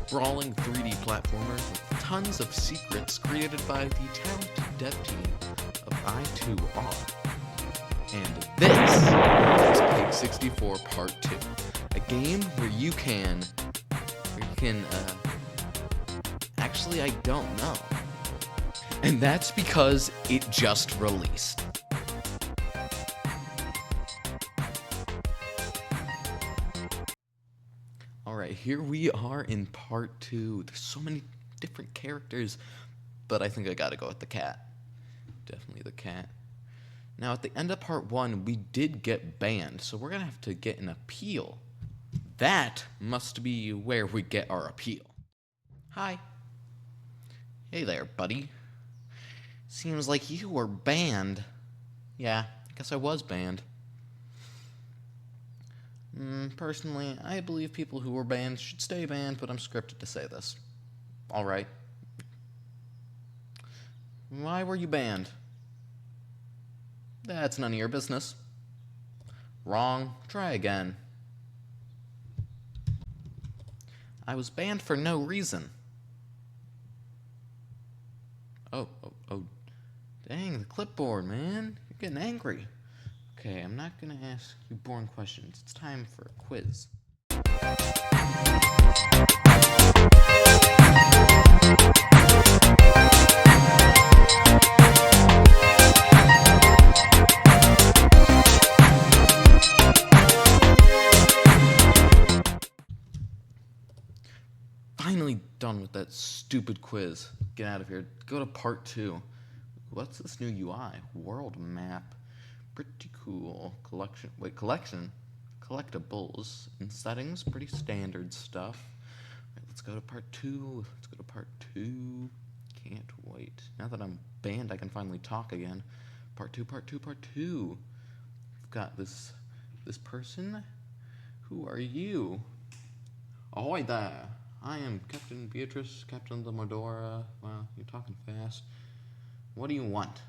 sprawling 3D platformer with tons of secrets created by the talented dev team of i2R. And this is Pig 64 Part 2, a game where you can, actually I don't know. And that's because it just released. Alright, here we are in part 2. There's so many different characters, but I think I gotta go with the cat. Definitely the cat. Now, at the end of part 1, we did get banned, so we're gonna have to get an appeal. That must be where we get our appeal. Hi. Hey there, buddy. Seems like you were banned. Yeah, I guess I was banned. Personally, I believe people who were banned should stay banned, but I'm scripted to say this. Alright. Why were you banned? That's none of your business. Wrong. Try again. I was banned for no reason. Oh. Dang, the clipboard, man. You're getting angry. Okay, I'm not gonna ask you boring questions. It's time for a quiz. Finally done with that stupid quiz. Get out of here. Go to part 2. What's this new UI? World map. Pretty cool. Collection. Collectibles and settings. Pretty standard stuff. Right, let's go to part 2. Can't wait. Now that I'm banned, I can finally talk again. Part 2. We've got this person. Who are you? Ahoy there. I am Captain Beatrice, Captain the Medora. Wow, you're talking fast. What do you want?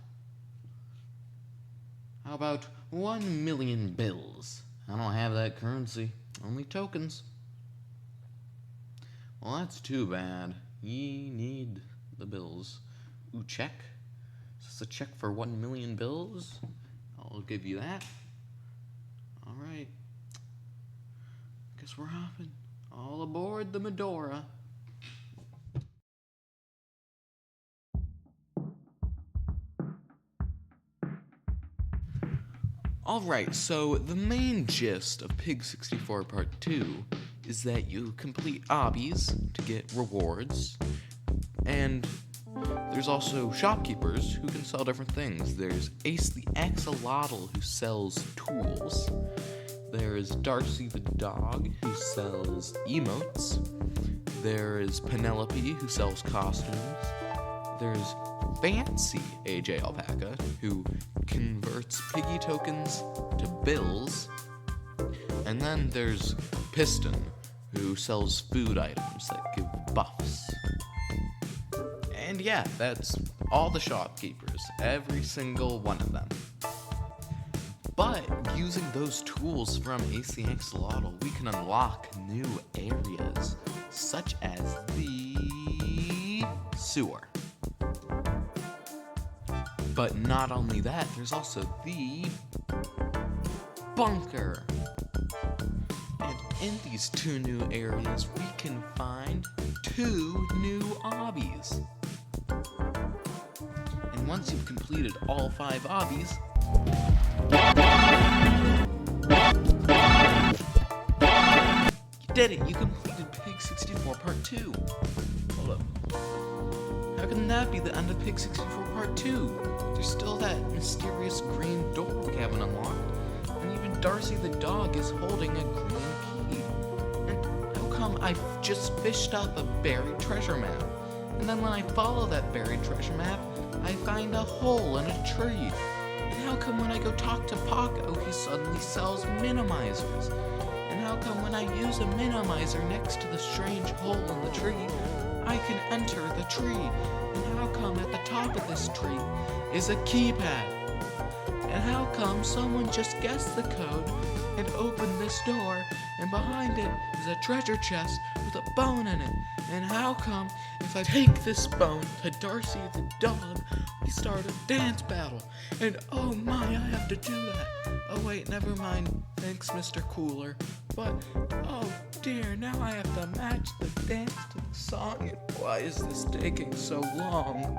How about 1 million bills? I don't have that currency. Only tokens. Well, that's too bad. Ye need the bills. Ooh, check. Is this a check for 1 million bills? I'll give you that. Alright. Guess we're hopping. All aboard the Medora. Alright, so the main gist of Pig 64 Part 2 is that you complete obbies to get rewards, and there's also shopkeepers who can sell different things. There's Ace the Axolotl who sells tools. There's Darcy the dog who sells emotes. There is Penelope who sells costumes. There's Fancy AJ Alpaca who converts piggy tokens to bills. And then there's Piston who sells food items that give buffs. And yeah, that's all the shopkeepers, every single one of them. But using those tools from Ace the Axolotl, we can unlock new areas, such as the sewer. But not only that, there's also the bunker. And in these 2 new areas, we can find 2 new obbies. And once you've completed all 5 obbies, you did it! You completed Pig 64 Part 2. Hold up. How can that be the end of Pig 64 Part 2? There's still that mysterious green door we haven't unlocked. And even Darcy the dog is holding a green key. And how come I just fished up a buried treasure map? And then when I follow that buried treasure map, I find a hole in a tree. And how come when I go talk to Paco, he suddenly sells minimizers? And how come when I use a minimizer next to the strange hole in the tree, I can enter the tree? And how come at the top of this tree is a keypad? And how come someone just guessed the code and opened this door and behind it is a treasure chest with a bone in it. And how come if I take this bone to Darcy the dog, we start a dance battle? And oh my, I have to do that. Oh wait, never mind. Thanks, Mr. Cooler. But oh dear, now I have to match the dance to the song. And why is this taking so long?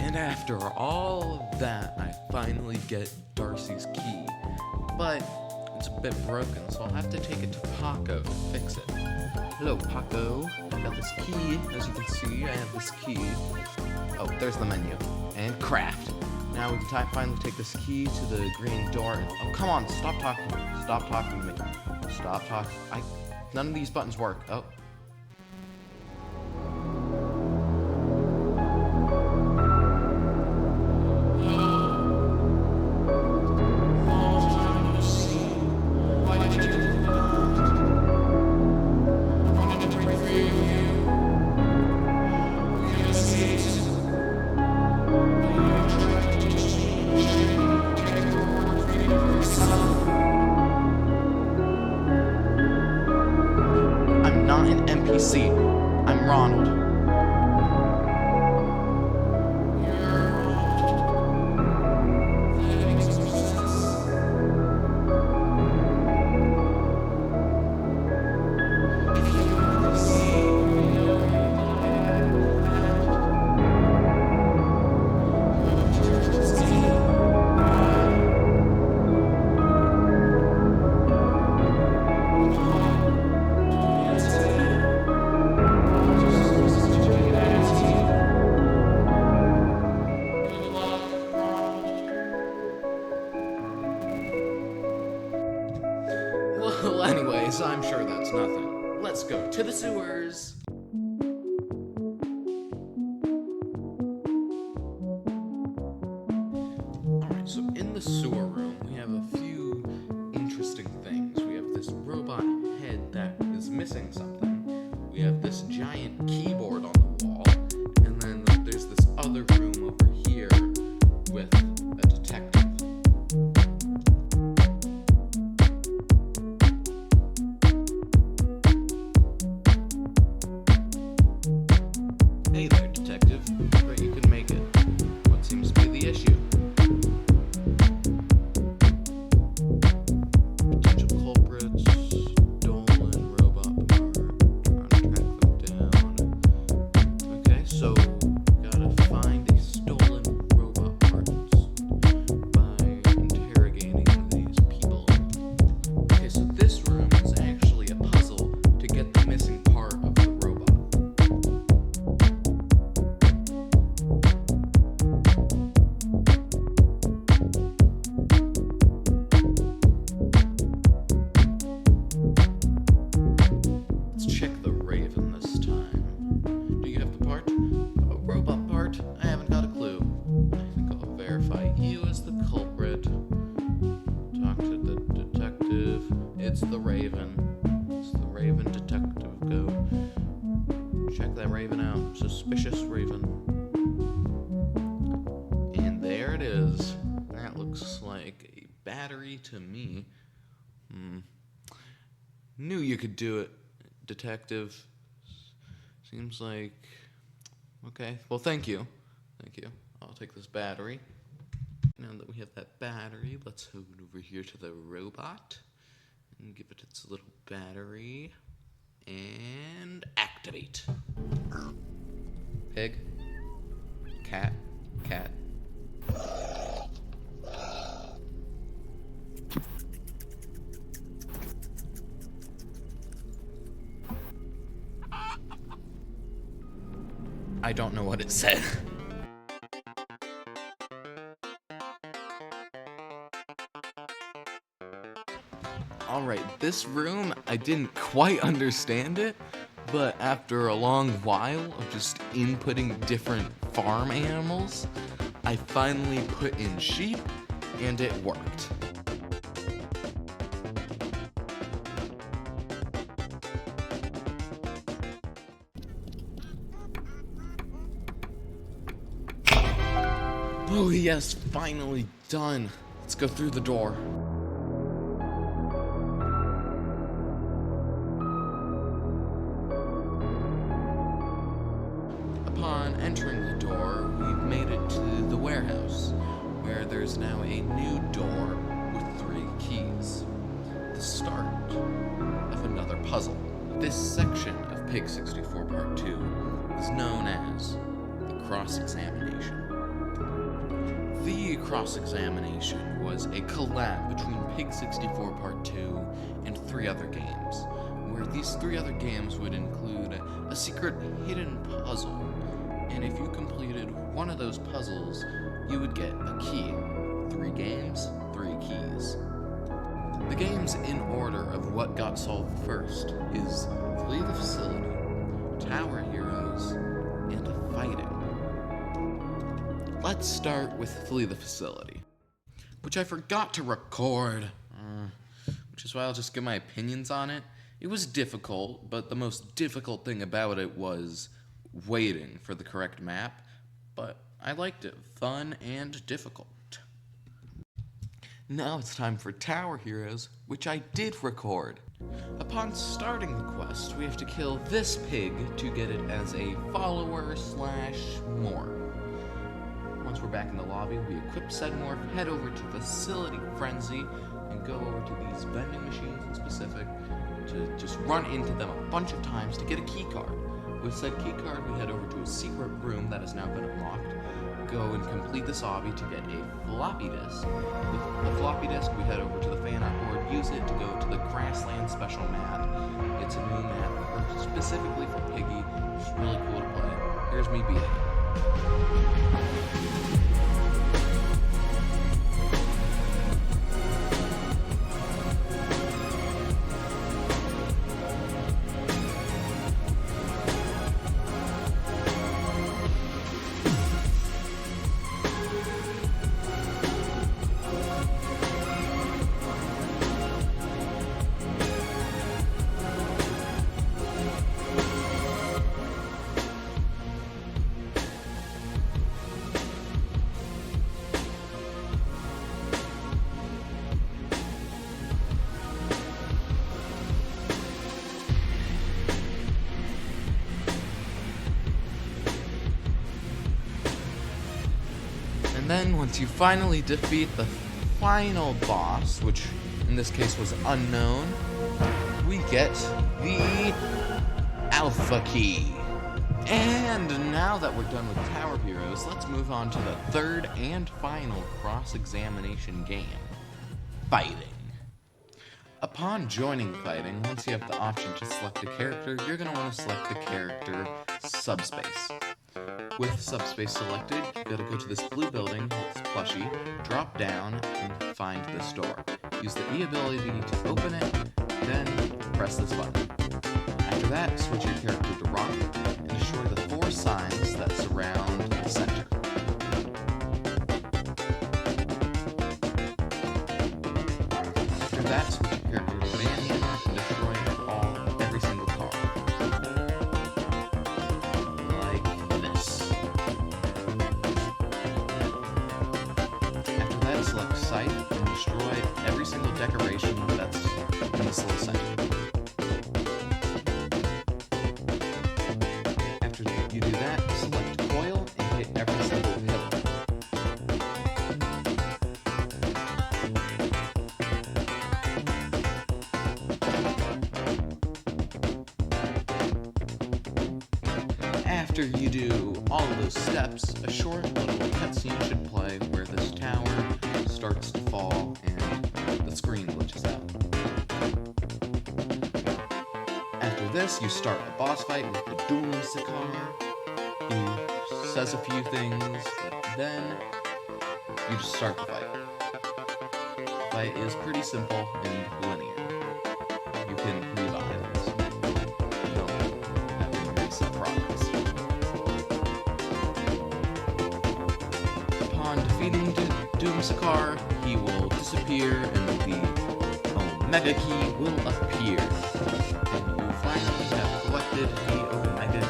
And after all of that, I finally get Darcy's key. But it's a bit broken, so I'll have to take it to Paco to fix it. Hello, Paco. I got this key. As you can see, I have this key. Oh, there's the menu. And craft. Now we can finally take this key to the green door. Oh, come on. Stop talking to me. Stop talking to me. Stop talking. None of these buttons work. Oh. Not an NPC. I'm Ronald. Well, anyways, I'm sure that's nothing. Let's go to the sewers. Alright, so in the sewer room, we have a few interesting things. We have this robot head that is missing something. We have this giant keyboard on the wall. And then there's this other room over here with a detective. Hey there, detective. But you can make it. What seems to be the issue? Potential culprits, stolen robot part, trying to track them down. Okay, so gotta find a stolen robot parts by interrogating these people. Okay, so this room is actually a puzzle to get the missing part of the robot. Check the Raven this time. Do you have the part? A robot part? I haven't got a clue. I think I'll verify you as the culprit. Talk to the detective. It's the Raven. It's the Raven detective. Go. Check that Raven out. Suspicious Raven. And there it is. That looks like a battery to me. Knew you could do it, detective. Seems like... Okay, well, thank you. Thank you. I'll take this battery. Now that we have that battery, let's head over here to the robot and give it its little battery and activate. Pig. Cat. Cat. I don't know what it said. Alright, this room, I didn't quite understand it, but after a long while of just inputting different farm animals, I finally put in sheep, and it worked. Yes, finally done. Let's go through the door. Upon entering the door, we've made it to the warehouse, where there's now a new door with 3 keys. The start of another puzzle. This section of Pig 64 Part 2 is known as the cross-examination. The cross-examination was a collab between Pig 64 Part 2 and 3 other games, where these 3 other games would include a secret hidden puzzle, and if you completed one of those puzzles, you would get a key. 3 games, 3 keys. The games in order of what got solved first is Flee the Facility, Tower Heroes, and Fighting. Let's start with Flee the Facility, which I forgot to record, which is why I'll just give my opinions on it. It was difficult, but the most difficult thing about it was waiting for the correct map, but I liked it. Fun and difficult. Now it's time for Tower Heroes, which I did record. Upon starting the quest, we have to kill this pig to get it as a follower/more. Once we're back in the lobby, we equip said morph, head over to Facility Frenzy, and go over to these vending machines in specific to just run into them a bunch of times to get a key card. With said key card, we head over to a secret room that has now been unlocked, go and complete this obby to get a floppy disk. With the floppy disk, we head over to the fan art board, use it to go to the Grassland Special map. It's a new map specifically for Piggy. It's really cool to play. Here's me beating it. And then, once you finally defeat the final boss, which in this case was unknown, we get the Alpha Key. And now that we're done with Tower Heroes, let's move on to the third and final cross-examination game, Fighting. Upon joining Fighting, once you have the option to select a character, you're going to want to select the character Subspace. With Subspace selected, you gotta go to this blue building, this plushie, drop down, and find this door. Use the E ability to open it, then press this button. After that, switch your character to Rock, and destroy the 4 signs that surround the center. After that, switch your character to Banyan, and destroy every single car. Select Sight and destroy every single decoration that's in this little section. After you do that, select Coil and hit every single pillar. After you do all of those steps, a short little cutscene should play where this tower starts to fall and the screen glitches out. After this, you start a boss fight with the Doomsicar. He says a few things, but then you just start the fight. The fight is pretty simple and linear. You can move items. You don't have any recent progress. Upon defeating Doomsicar, he will disappear and the Omega Key will appear. And you finally have collected the Omega Key.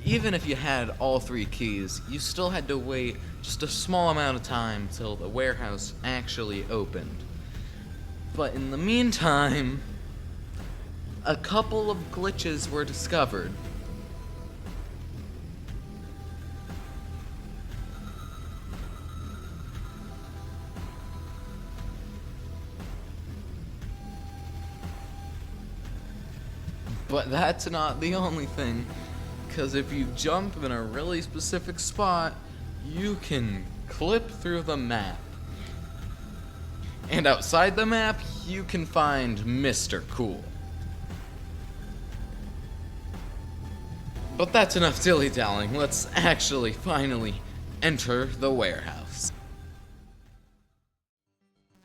even if you had all 3 keys, you still had to wait just a small amount of time till the warehouse actually opened. But in the meantime, a couple of glitches were discovered. But that's not the only thing, because if you jump in a really specific spot, you can clip through the map. And outside the map, you can find Mr. Cool. But that's enough dilly-dallying. Let's actually finally enter the warehouse.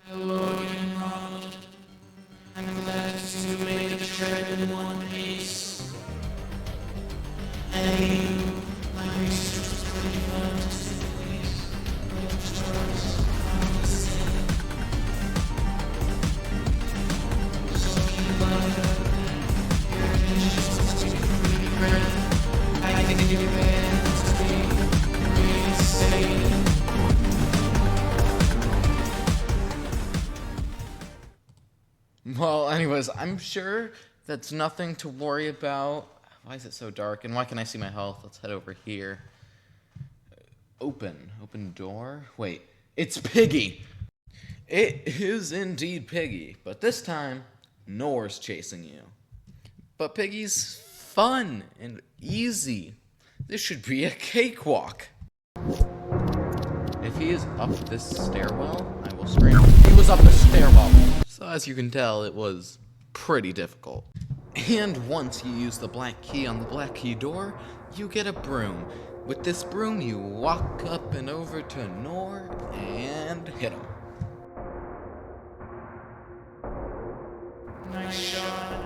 Hello again, Ronald. I'm glad to make a trip in one piece. And you, my research was pretty fun to say the least. But stories are the same. So keep like your intentions must be pretty grand. I think your fans to be reinstated. Well, anyways, I'm sure that's nothing to worry about. Why is it so dark? And why can I see my health? Let's head over here. Open door? Wait, it's Piggy! It is indeed Piggy, but this time, Nor's chasing you. But Piggy's fun and easy. This should be a cakewalk. If he is up this stairwell, I will scream. He was up the stairwell! So as you can tell, it was pretty difficult. And once you use the black key on the black key door, you get a broom. With this broom, you walk up and over to Nor and hit him. Nice shot.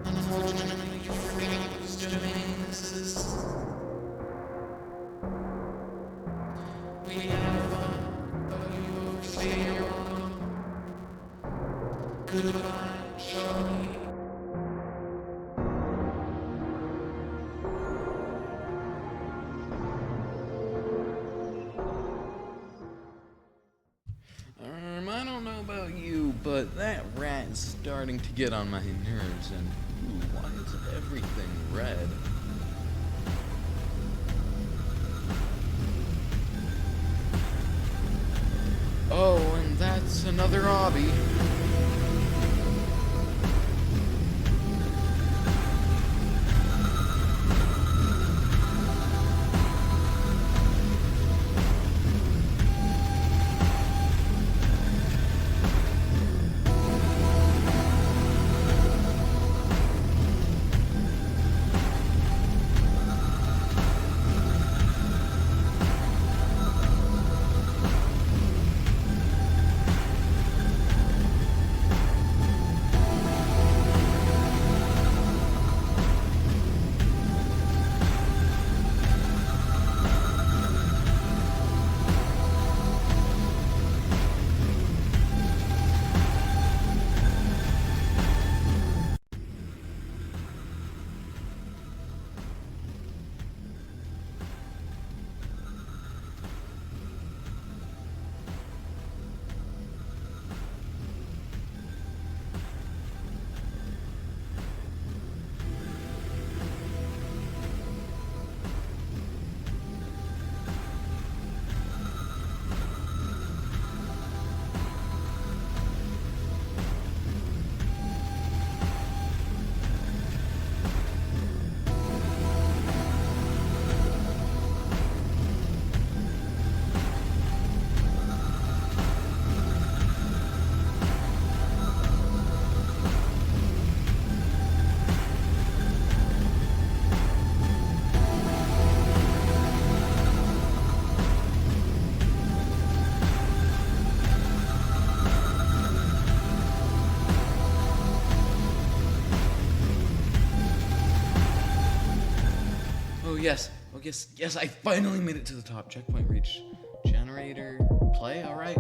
Unfortunately, you forgot whose domain this is. We have fun, but you overstay your welcome. Goodbye, Charlie. I don't know about you, but that rat is starting to get on my nerves, and ooh, why is everything red? Oh, and that's another obby. Yes, I finally made it to the top. Checkpoint reached. Generator, play, alright.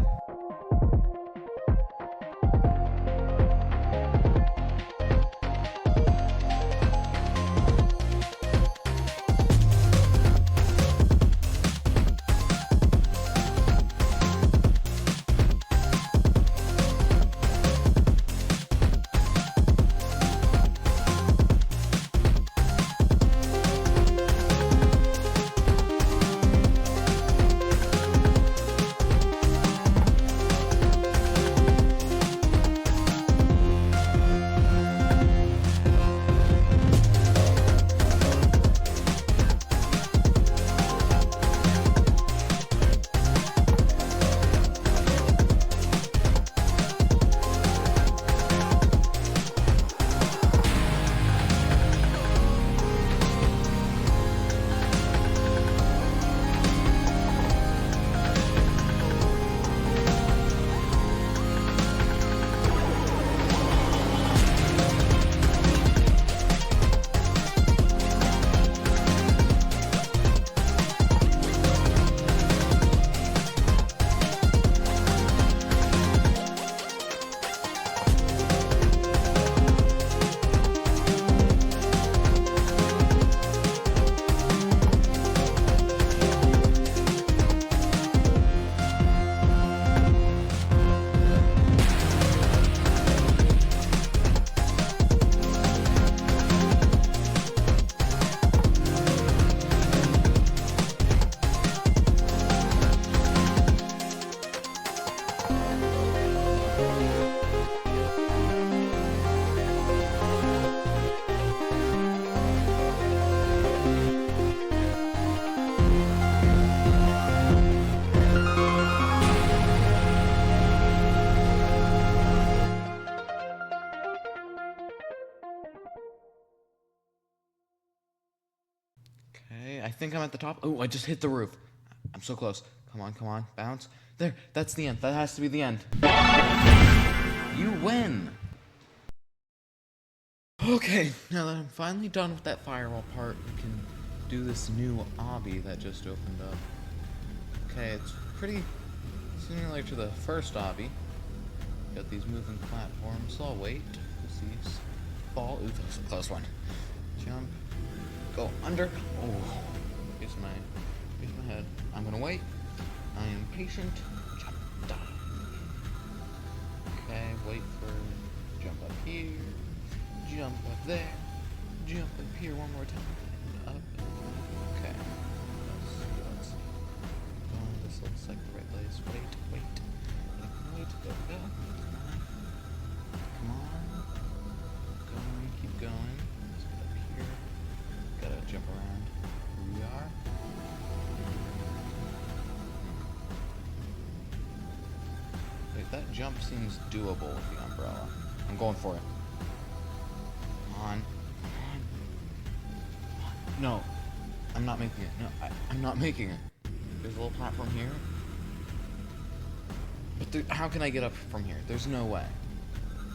Okay, I think I'm at the top. Oh, I just hit the roof. I'm so close. Come on, bounce. There, that's the end. That has to be the end. You win! Okay, now that I'm finally done with that firewall part, we can do this new obby that just opened up. Okay, it's pretty similar to the first obby. Got these moving platforms, so I'll wait. These fall. Ooh, that was a close one. Jump. Go under. Oh, here's my head. I'm gonna wait. I am patient. Jump. Die. Okay, wait for jump up here. Jump up there. Jump up here one more time. And up. Okay. Let's see. Oh, this looks like the right place. Wait. Go. Come on. Keep going. Let's get up here. Gotta jump around. Here we are. Wait, that jump seems doable with the umbrella. I'm going for it. Come on. No. I'm not making it. No, I'm not making it. There's a little platform here. But how can I get up from here? There's no way.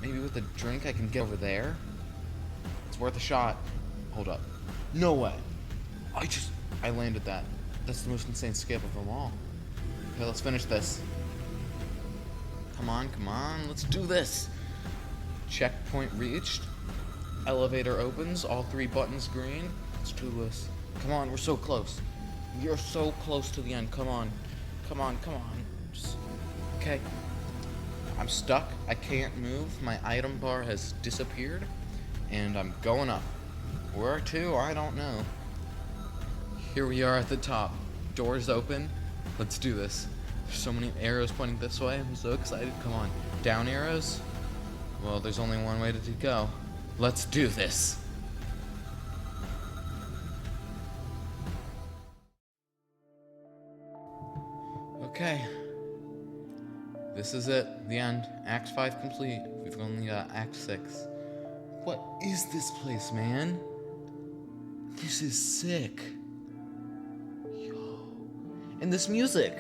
Maybe with a drink I can get over there? It's worth a shot. Hold up. No way. I landed that. That's the most insane skip of them all. Okay, let's finish this. Come on. Let's do this. Checkpoint reached. Elevator opens. All 3 buttons green. Let's do this. Come on, we're so close. You're so close to the end. Come on. Just... Okay. I'm stuck. I can't move. My item bar has disappeared. And I'm going up. Where to? I don't know. Here we are at the top. Doors open. Let's do this. There's so many arrows pointing this way. I'm so excited. Come on. Down arrows? Well, there's only one way to go. Let's do this. Okay. This is it. The end. Act 5 complete. We've only got Act 6. What is this place, man? This is sick. Yo. And this music.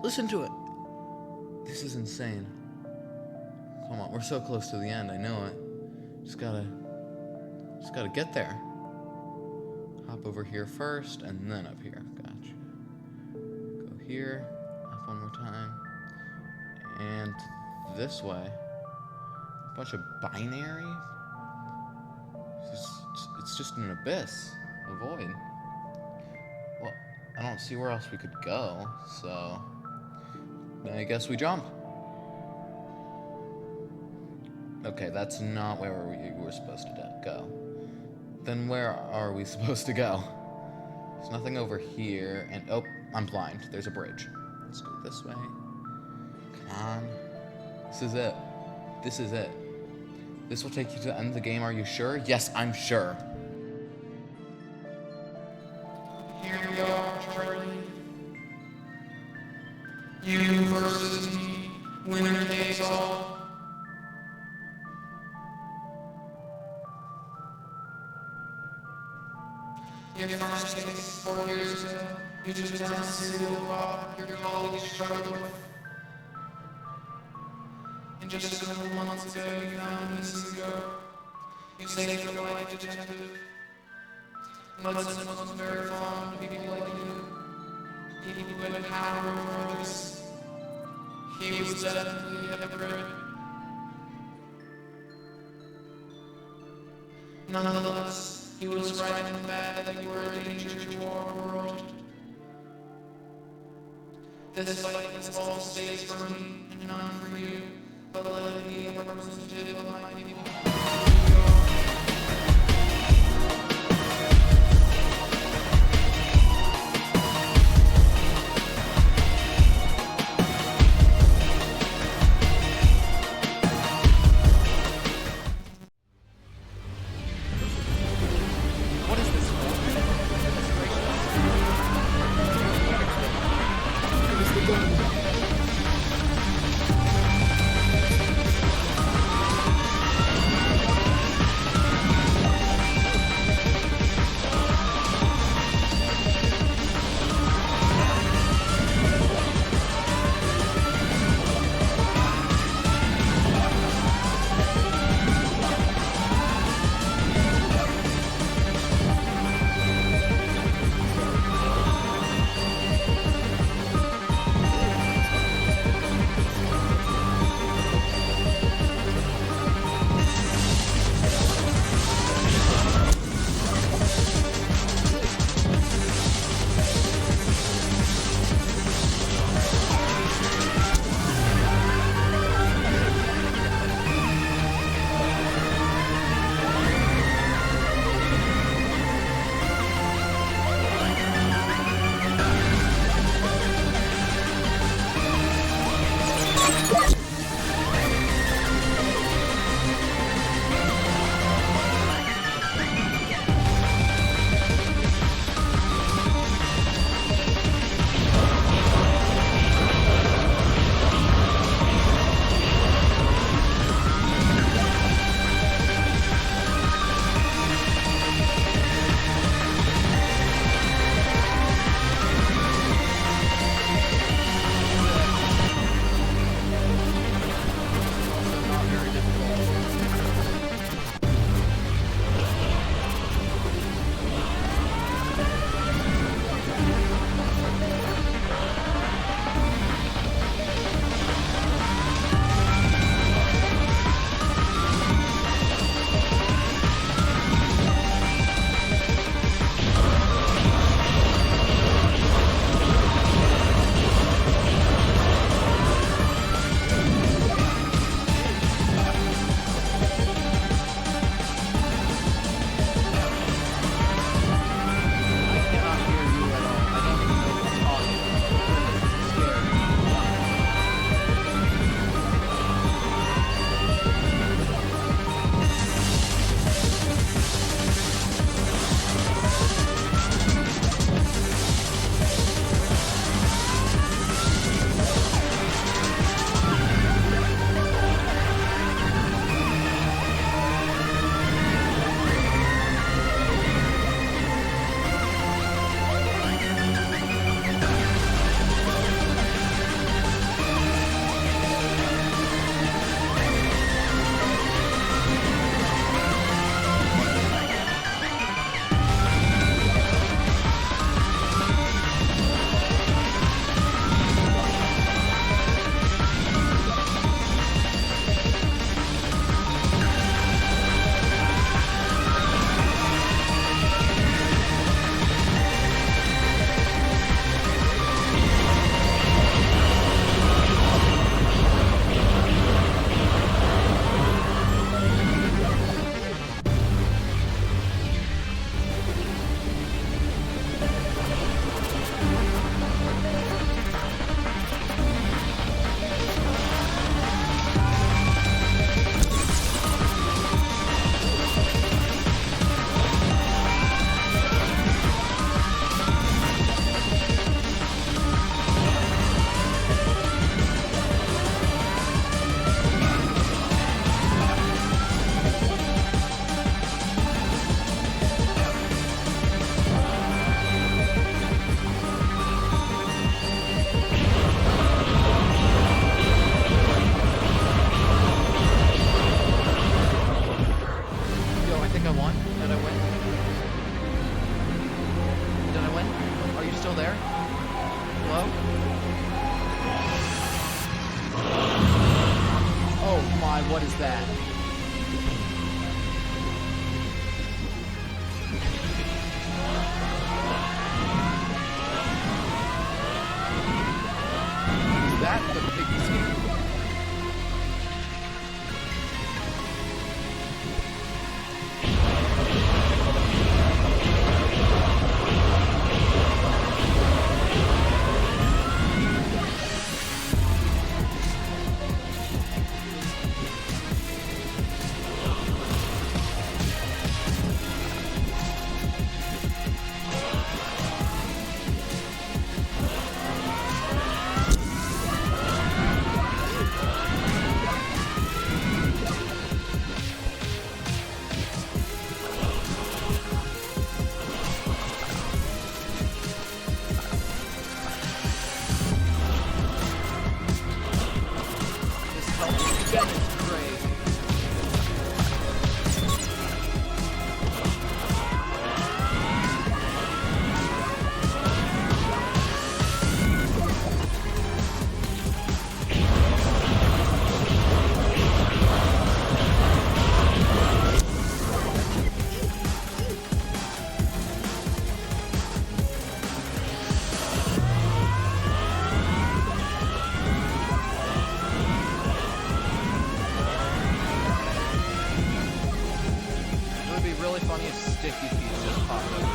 Listen to it. This is insane. Come on, we're so close to the end. I know it. Just gotta get there. Hop over here first, and then up here. Gotcha. Go here. Up one more time. And this way. A bunch of binary. It's just an abyss. A void. Well, I don't see where else we could go, so I guess we jump. Okay, that's not where we were supposed to go. Then where are we supposed to go? There's nothing over here, and oh, I'm blind. There's a bridge. Let's go this way. Come on. This is it. This is it. This will take you to the end of the game. Are you sure? Yes, I'm sure. Here we are, Charlie. You versus me, winner takes all. Your first case 4 years ago, you just down a serial rock your colleagues struggled with. And just a couple months ago, you found a missing girl. You saved her life, detective. Mudson wasn't very fond of people like you. People who had power over others. He was definitely a hypocrite. Nonetheless, he was right in the fact that you were a danger to our world. This fight has all stays for me and none for you, but let it be a representative of my people. I won? Did I win? Did I win? Are you still there? Hello? Oh my, what is that? Is that the pig escape? Funny if Sticky Feet just popped up.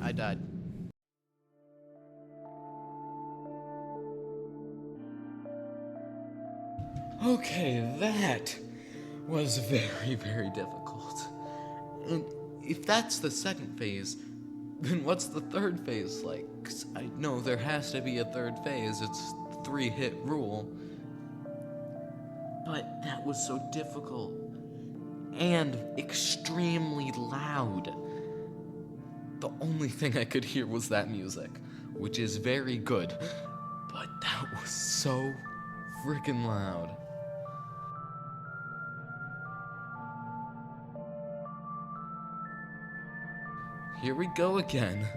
I died. Okay, that was very, very difficult. And if that's the second phase, then what's the third phase like? 'Cause I know there has to be a third phase. It's the 3-hit rule. But that was so difficult. And extremely loud. The only thing I could hear was that music, which is very good. But that was so freaking loud. Here we go again.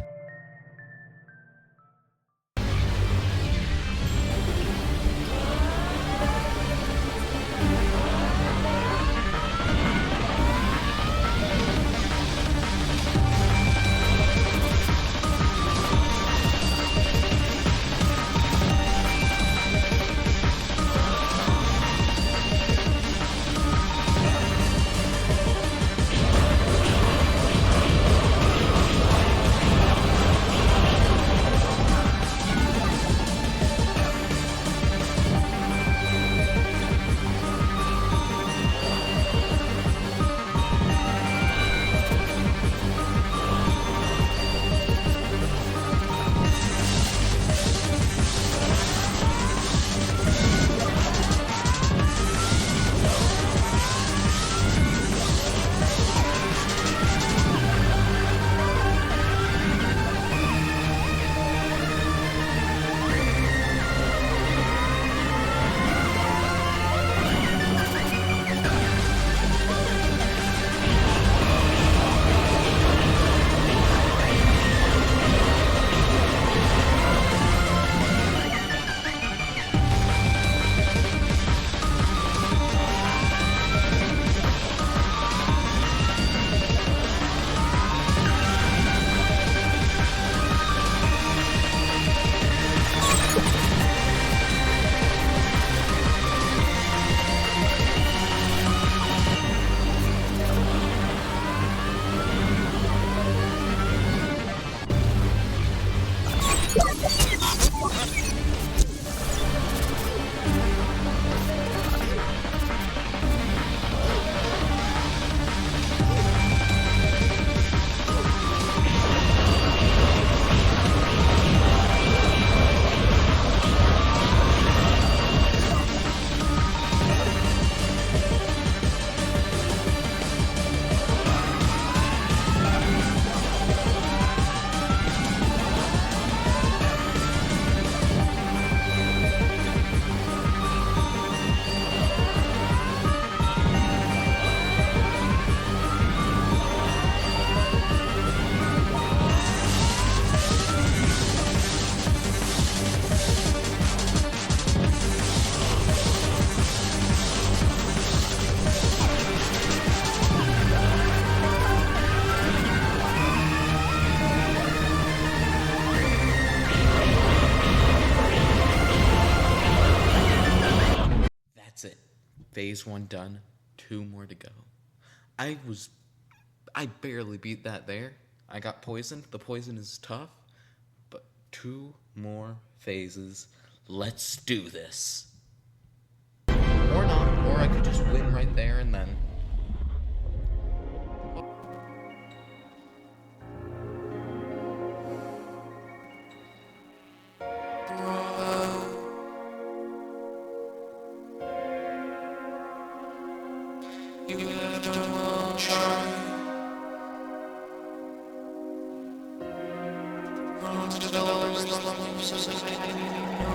Phase 1 done. 2 more to go. I barely beat that there. I got poisoned. The poison is tough. But 2 more phases. Let's do this. Or not. Or I could just win right there and then. You have done well, try. Run to developers, love you, society, no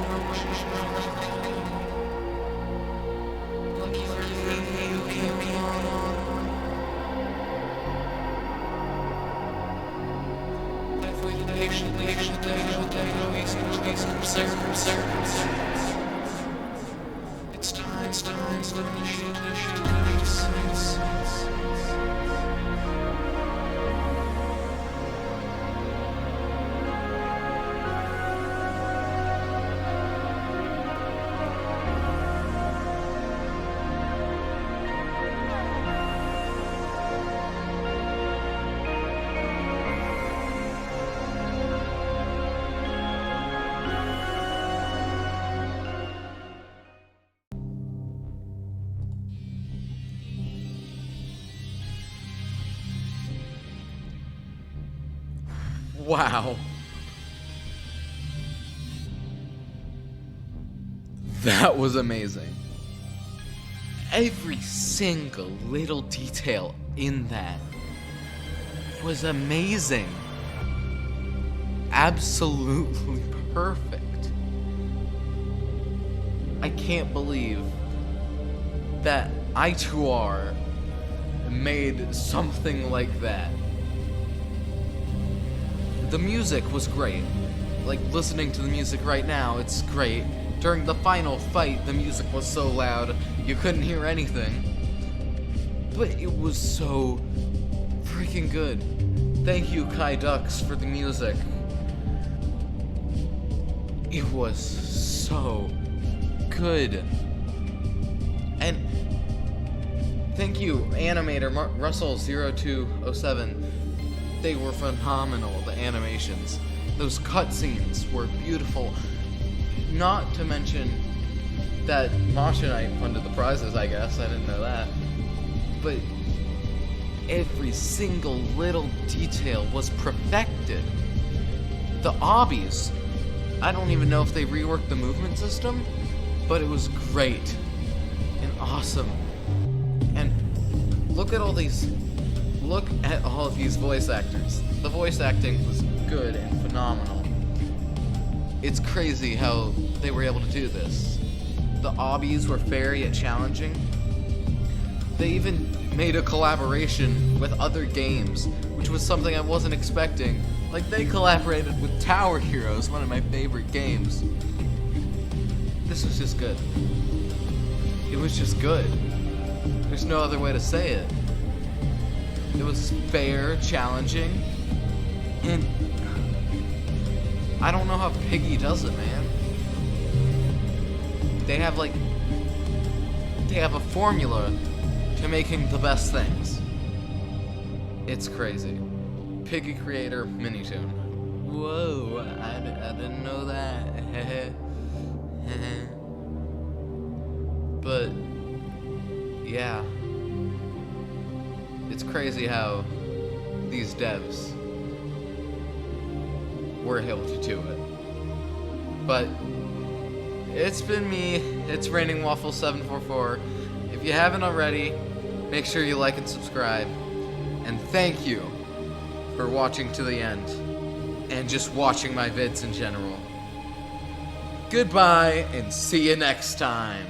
lucky for you came beyond. I've waited patiently, it's time, to shoot. Wow. That was amazing. Every single little detail in that was amazing. Absolutely perfect. I can't believe that I2R made something like that. The music was great. Like, listening to the music right now, it's great. During the final fight, the music was so loud, you couldn't hear anything. But it was so freaking good. Thank you, Kai Dux, for the music. It was so good. And thank you, animator Russell0207. They were phenomenal, the animations. Those cutscenes were beautiful. Not to mention that Masha Knight funded the prizes, I guess. I didn't know that. But every single little detail was perfected. The obbies, I don't even know if they reworked the movement system, but it was great and awesome. And look at all these voice actors. The voice acting was good and phenomenal. It's crazy how they were able to do this. The obbies were fair yet challenging. They even made a collaboration with other games, which was something I wasn't expecting. Like, they collaborated with Tower Heroes, one of my favorite games. This was just good. It was just good. There's no other way to say it. It was fair, challenging, and I don't know how Piggy does it, man. They have a formula to making the best things. It's crazy. Piggy Creator Minitune. Whoa, I didn't know that. But, yeah. It's crazy how these devs were able to do it. But it's been me. It's Raining Waffle 744. If you haven't already, make sure you like and subscribe. And thank you for watching to the end and just watching my vids in general. Goodbye and see you next time.